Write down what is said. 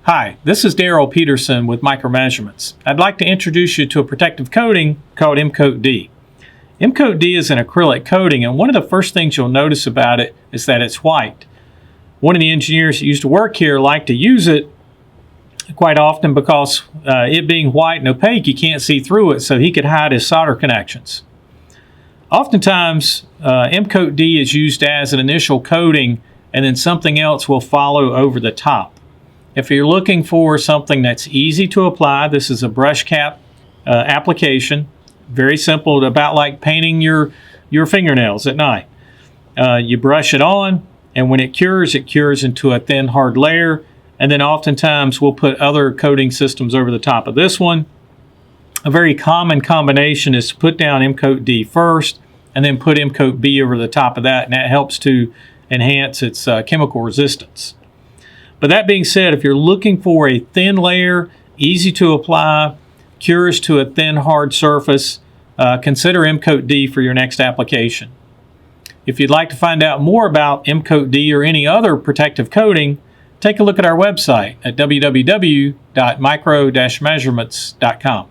Hi, this is Daryl Peterson with Micromeasurements. I'd like to introduce you to a protective coating called M-Coat D. M-Coat D is an acrylic coating, and one of the first things you'll notice about it is that it's white. One of the engineers that used to work here liked to use it quite often because it being white and opaque, you can't see through it, so he could hide his solder connections. Oftentimes, M-Coat D is used as an initial coating, and then something else will follow over the top. If you're looking for something that's easy to apply, this is a brush cap application. Very simple, about like painting your fingernails at night. You brush it on, and when it cures into a thin, hard layer. And then oftentimes we'll put other coating systems over the top of this one. A very common combination is to put down M-Coat D first, and then put M-Coat B over the top of that, and that helps to enhance its chemical resistance. But that being said, if you're looking for a thin layer, easy to apply, cures to a thin, hard surface, consider M-Coat D for your next application. If you'd like to find out more about M-Coat D or any other protective coating, take a look at our website at www.micro-measurements.com.